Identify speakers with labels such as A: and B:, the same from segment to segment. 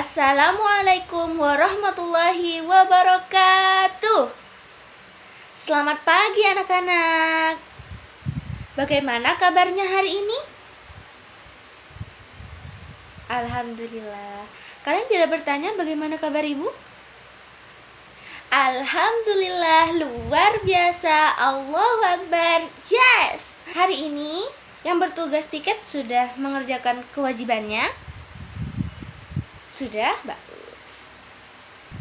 A: Assalamualaikum warahmatullahi wabarakatuh. Selamat pagi anak-anak. Bagaimana kabarnya hari ini? Alhamdulillah. Kalian tidak bertanya bagaimana kabar ibu? Alhamdulillah, luar biasa. Allahu Akbar. Yes. Hari ini yang bertugas piket sudah mengerjakan kewajibannya? Sudah, bagus.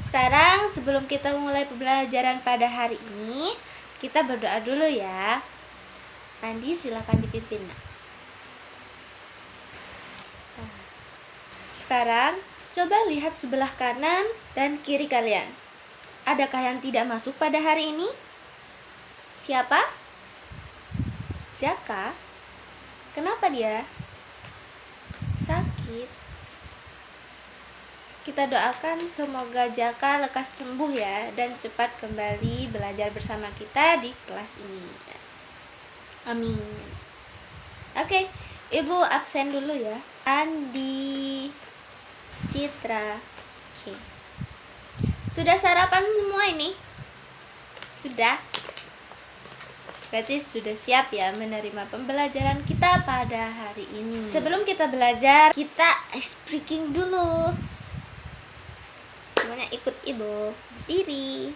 A: Sekarang sebelum kita mulai pembelajaran pada hari ini, kita berdoa dulu ya. Andi silakan dipimpin. Sekarang coba lihat sebelah kanan dan kiri kalian. Adakah yang tidak masuk pada hari ini? Siapa? Jaka. Kenapa dia? Sakit. Kita doakan semoga Jaka lekas sembuh ya dan cepat kembali belajar bersama kita di kelas ini. Amin. Oke, Ibu absen dulu ya. Andi, Citra. Oke. Sudah sarapan semua ini? Sudah? Berarti sudah siap ya menerima pembelajaran kita pada hari ini. Sebelum kita belajar, kita ice breaking dulu. Semuanya ikut ibu, berdiri.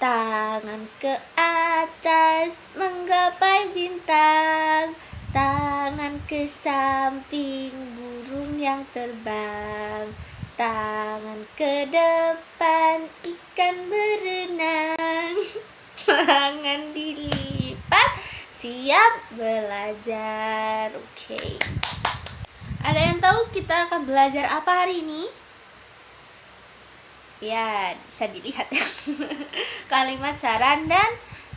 A: Tangan ke atas menggapai bintang, tangan ke samping burung yang terbang, tangan ke depan ikan berenang, tangan dilipat, siap belajar. Oke. Ada yang tahu kita akan belajar apa hari ini? Ya, bisa dilihat ya. Kalimat saran dan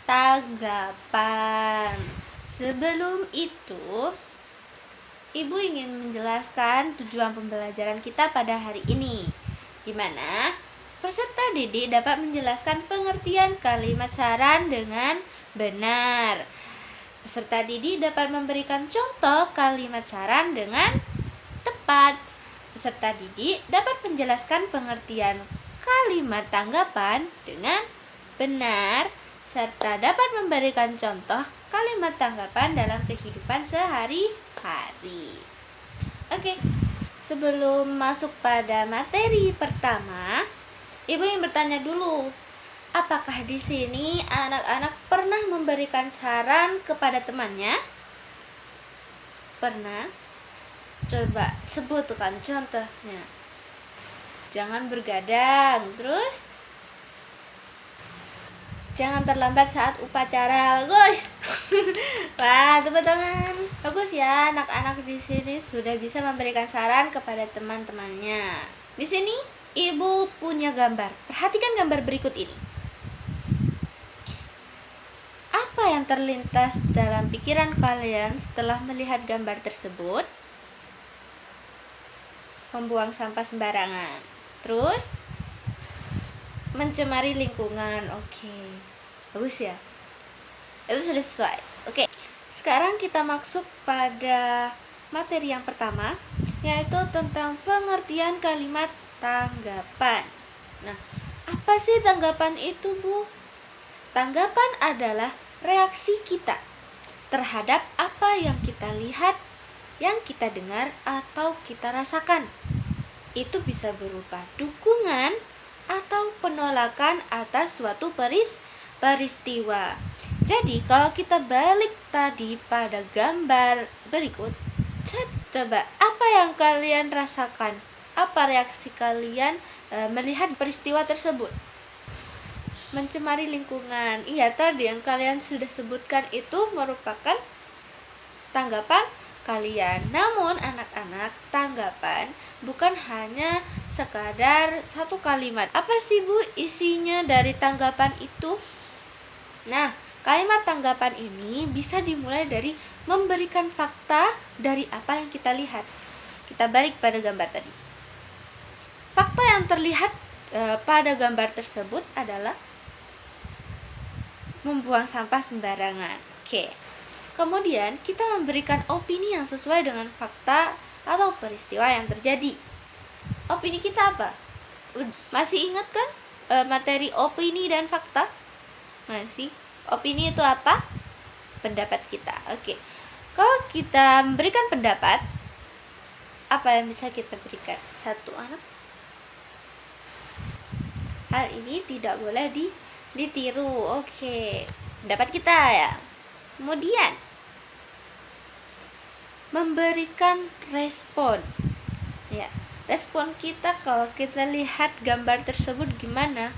A: tanggapan. Sebelum itu, Ibu ingin menjelaskan tujuan pembelajaran kita pada hari ini, di mana peserta didik dapat menjelaskan pengertian kalimat saran dengan benar. Peserta didik dapat memberikan contoh kalimat saran dengan tepat. Peserta didik dapat menjelaskan pengertian kalimat tanggapan dengan benar, serta dapat memberikan contoh kalimat tanggapan dalam kehidupan sehari-hari. Oke, sebelum masuk pada materi pertama, Ibu ingin bertanya dulu, apakah di sini anak-anak pernah memberikan saran kepada temannya? Pernah? Coba sebutkan contohnya. Jangan bergadang, terus jangan terlambat saat upacara. Bagus. Wah, tepuk tangan. Bagus ya, anak-anak di sini sudah bisa memberikan saran kepada teman-temannya. Di sini Ibu punya gambar. Perhatikan gambar berikut ini. Apa yang terlintas dalam pikiran kalian setelah melihat gambar tersebut? Membuang sampah sembarangan. Terus mencemari lingkungan. Oke. Bagus ya. Itu sudah sesuai. Oke. Sekarang kita masuk pada materi yang pertama, yaitu tentang pengertian kalimat tanggapan. Nah, apa sih tanggapan itu, Bu? Tanggapan adalah reaksi kita terhadap apa yang kita lihat, yang kita dengar, atau kita rasakan. Itu bisa berupa dukungan atau penolakan atas suatu peristiwa. Jadi kalau kita balik tadi pada gambar berikut, coba apa yang kalian rasakan? Apa reaksi kalian melihat peristiwa tersebut? Mencemari lingkungan. Iya, tadi yang kalian sudah sebutkan itu merupakan tanggapan kalian. Namun anak-anak, tanggapan bukan hanya sekadar satu kalimat. Apa sih Bu isinya dari tanggapan itu? Nah, kalimat tanggapan ini bisa dimulai dari memberikan fakta dari apa yang kita lihat. Kita balik pada gambar tadi. Fakta yang terlihat pada gambar tersebut adalah membuang sampah sembarangan. Oke. Kemudian kita memberikan opini yang sesuai dengan fakta atau peristiwa yang terjadi. opini kita apa? Masih ingat kan materi opini dan fakta? Masih. Opini itu apa? Pendapat kita. Oke. Kalau kita memberikan pendapat, apa yang bisa kita berikan? Satu anak. Hal ini tidak boleh ditiru. Oke. Pendapat kita ya. Kemudian memberikan respon. Ya, respon kita kalau kita lihat gambar tersebut gimana?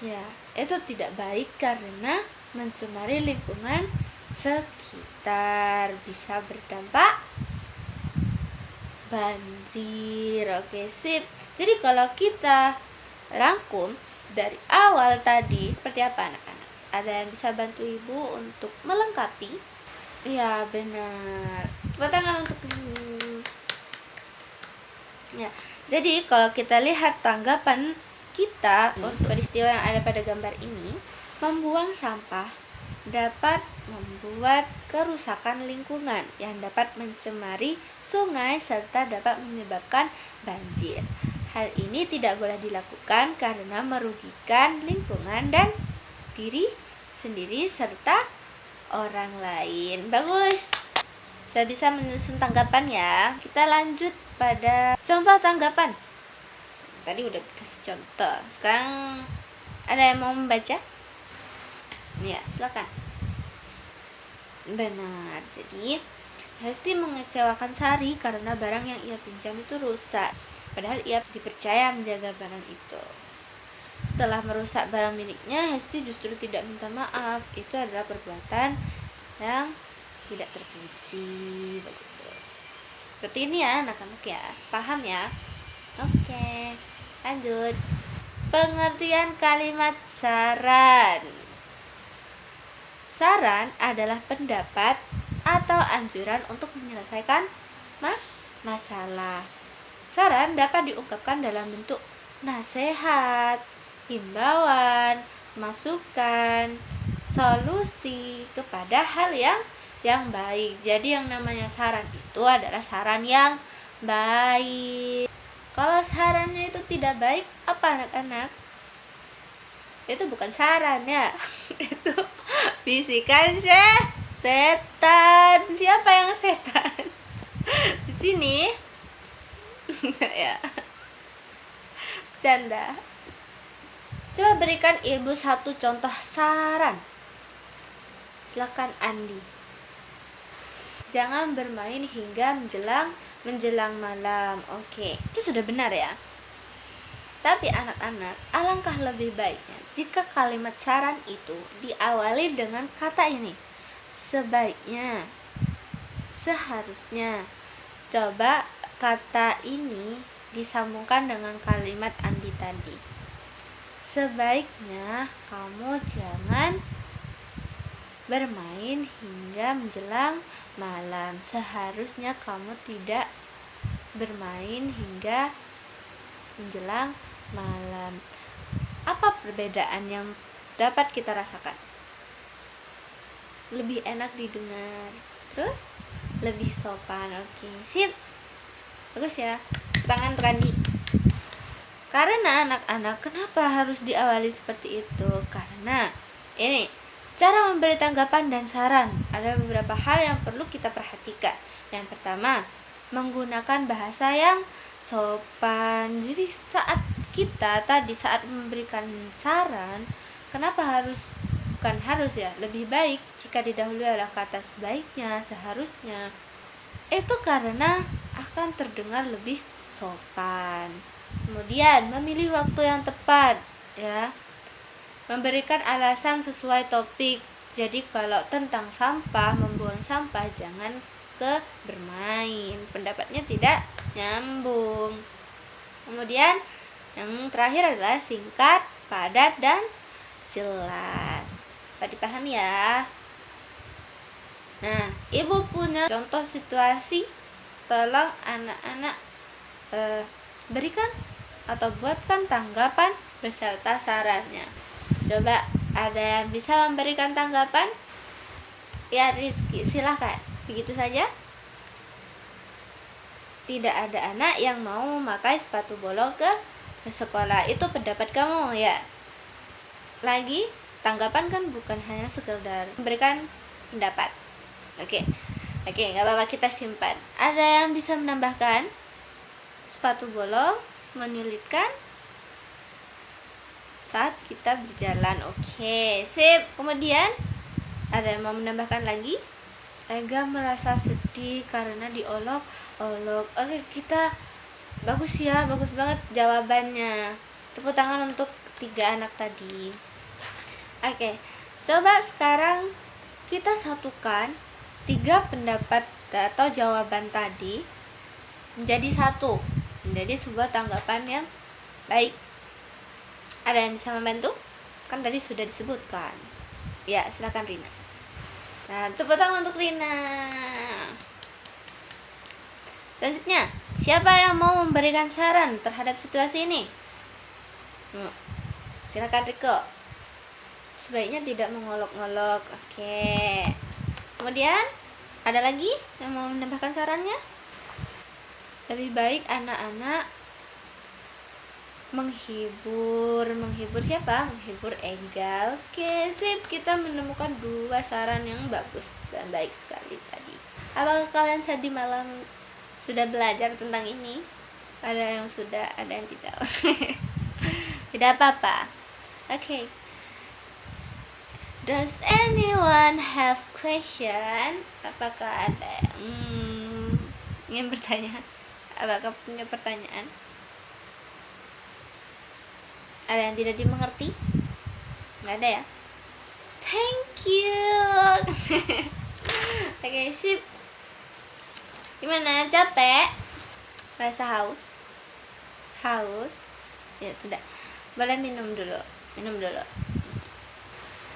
A: Ya, itu tidak baik karena mencemari lingkungan sekitar, bisa berdampak banjir. Oke, sip. Jadi kalau kita rangkum dari awal tadi, seperti apa anak-anak? Ada yang bisa bantu ibu untuk melengkapi? Iya, benar. Tepuk tangan untuk ya. Jadi kalau kita lihat tanggapan kita untuk peristiwa yang ada pada gambar ini, membuang sampah dapat membuat kerusakan lingkungan yang dapat mencemari sungai serta dapat menyebabkan banjir. Hal ini tidak boleh dilakukan karena merugikan lingkungan dan diri sendiri serta orang lain. Bagus. Saya bisa menyusun tanggapan ya. Kita lanjut pada contoh tanggapan. Tadi udah kasih contoh. Sekarang ada yang mau membaca? Ya, silakan. Benar. Jadi, Hesti mengecewakan Sari karena barang yang ia pinjam itu rusak. Padahal ia dipercaya menjaga barang itu. Setelah merusak barang miliknya, Hesti justru tidak minta maaf. Itu adalah perbuatan yang tidak terpuji. Begitu. Seperti ini ya anak-anak ya. Paham ya? Oke. Lanjut. Pengertian kalimat saran. Saran adalah pendapat atau anjuran untuk menyelesaikan masalah. Saran dapat diungkapkan dalam bentuk nasihat, himbauan, masukan, solusi kepada hal yang baik. Jadi yang namanya saran itu adalah saran yang baik. Kalau sarannya itu tidak baik, apa anak-anak? Itu bukan saran ya. Itu bisikan setan. Siapa yang setan? Di sini. Ya. Bercanda. Coba berikan ibu satu contoh saran. Silakan Andi. Jangan bermain hingga menjelang malam. Oke, itu sudah benar ya. Tapi anak-anak, alangkah lebih baiknya jika kalimat saran itu diawali dengan kata ini. Sebaiknya, seharusnya. Coba kata ini disambungkan dengan kalimat Andi tadi. Sebaiknya kamu jangan bermain hingga menjelang malam. Seharusnya kamu tidak bermain hingga menjelang malam. Apa perbedaan yang dapat kita rasakan? Lebih enak didengar, terus lebih sopan. Oke, sip. Bagus ya. Tangan Randi. Karena anak-anak, kenapa harus diawali seperti itu? Karena ini cara memberi tanggapan dan saran. Ada beberapa hal yang perlu kita perhatikan. Yang pertama, menggunakan bahasa yang sopan. Jadi saat memberikan saran, kenapa bukan harus ya, lebih baik jika didahului oleh kata sebaiknya, seharusnya. Itu karena akan terdengar lebih sopan. Kemudian memilih waktu yang tepat ya. Memberikan alasan sesuai topik. Jadi kalau tentang sampah, membuang sampah, jangan ke bermain. Pendapatnya tidak nyambung. Kemudian yang terakhir adalah singkat, padat, dan jelas. Dapat dipahami ya. Nah, ibu punya contoh situasi. Tolong anak-anak berikan atau buatkan tanggapan beserta sarannya. Coba ada yang bisa memberikan tanggapan? Ya, Rizky, silakan. Begitu saja. tidak ada anak yang mau memakai sepatu bolong ke sekolah. Itu pendapat kamu ya. Lagi, tanggapan kan bukan hanya sekedar memberikan pendapat. Oke, nggak apa-apa, kita simpan. Ada yang bisa menambahkan? Sepatu bolong menyulitkan saat kita berjalan. Oke, sip. Kemudian ada yang mau menambahkan lagi? Ega merasa sedih karena diolok-olok. Oke, kita bagus ya, bagus banget jawabannya. Tepuk tangan untuk 3 anak tadi. Oke, coba sekarang kita satukan 3 pendapat atau jawaban tadi menjadi satu, menjadi sebuah tanggapan yang baik. Ada yang bisa membantu? Kan tadi sudah disebutkan. Ya, silakan Rina. Nah, tepuk tangan untuk Rina. Selanjutnya, siapa yang mau memberikan saran terhadap situasi ini? Silakan Riko. Sebaiknya tidak mengolok-olok. Oke. Kemudian, ada lagi yang mau menambahkan sarannya? Lebih baik anak-anak menghibur siapa? Menghibur Ega. Oke, sip, kita menemukan 2 saran yang bagus dan baik sekali tadi. Apakah kalian tadi malam sudah belajar tentang ini? Ada yang sudah, ada yang tidak. Tidak apa-apa. Oke. Does anyone have question? Apakah ada yang ingin bertanya? Apakah punya pertanyaan? Ada yang tidak dimengerti? Nggak ada ya? Thank you. Oke, sip. Gimana? Capek? Rasa haus? Haus? Ya, sudah. Boleh minum dulu.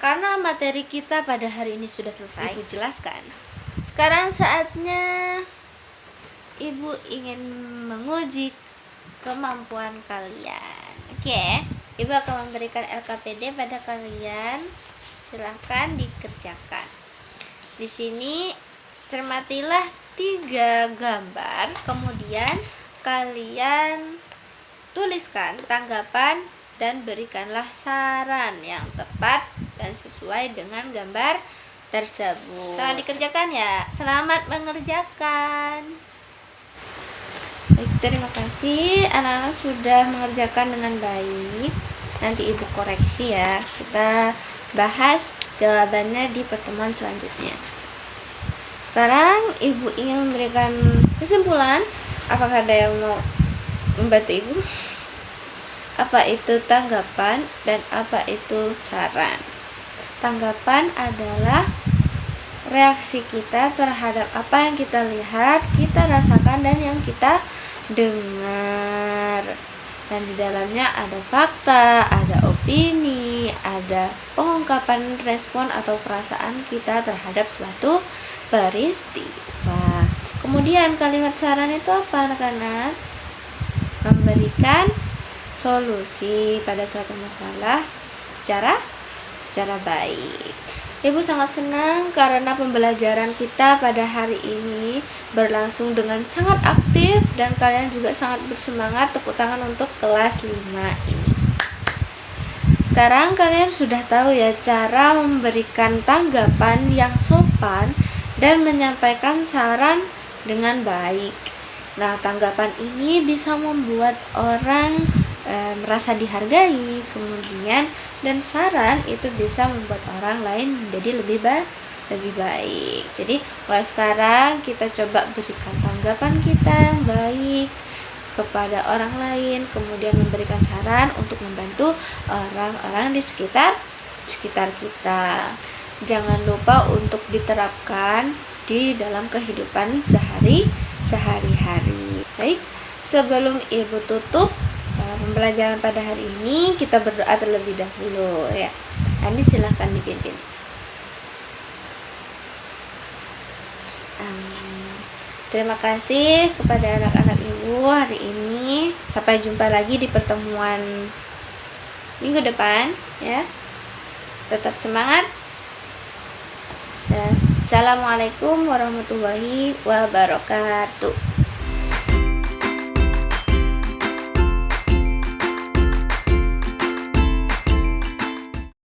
A: Karena materi kita pada hari ini sudah selesai, Ibu jelaskan. Sekarang saatnya Ibu ingin menguji kemampuan kalian. Oke. Ibu akan memberikan LKPD pada kalian. Silahkan dikerjakan. Di sini cermatilah 3 gambar, kemudian kalian tuliskan tanggapan dan berikanlah saran yang tepat dan sesuai dengan gambar tersebut. Selamat dikerjakan ya. Selamat mengerjakan. Baik, terima kasih anak-anak sudah mengerjakan dengan baik. Nanti Ibu koreksi ya. Kita bahas jawabannya di pertemuan selanjutnya. Sekarang Ibu ingin memberikan kesimpulan. Apakah ada yang mau membantu Ibu? Apa itu tanggapan dan apa itu saran? Tanggapan adalah reaksi kita terhadap apa yang kita lihat, kita rasakan, dan yang kita dengar. Dan di dalamnya ada fakta, ada opini, ada pengungkapan respon atau perasaan kita terhadap suatu peristiwa. Kemudian kalimat saran itu apa, anak-anak? Memberikan solusi pada suatu masalah secara baik. Ibu sangat senang karena pembelajaran kita pada hari ini berlangsung dengan sangat aktif dan kalian juga sangat bersemangat. Tepuk tangan untuk kelas 5 ini. Sekarang kalian sudah tahu ya cara memberikan tanggapan yang sopan dan menyampaikan saran dengan baik. Nah, tanggapan ini bisa membuat orang merasa dihargai, kemudian dan saran itu bisa membuat orang lain menjadi lebih baik. Jadi mulai sekarang kita coba berikan tanggapan kita yang baik kepada orang lain, kemudian memberikan saran untuk membantu orang-orang di sekitar kita. Jangan lupa untuk diterapkan di dalam kehidupan sehari-hari. Baik, sebelum Ibu tutup pembelajaran pada hari ini, kita berdoa terlebih dahulu ya. Andi silahkan dipimpin. Terima kasih kepada anak-anak Ibu hari ini. Sampai jumpa lagi di pertemuan minggu depan ya. Tetap semangat. Dan assalamualaikum warahmatullahi wabarakatuh.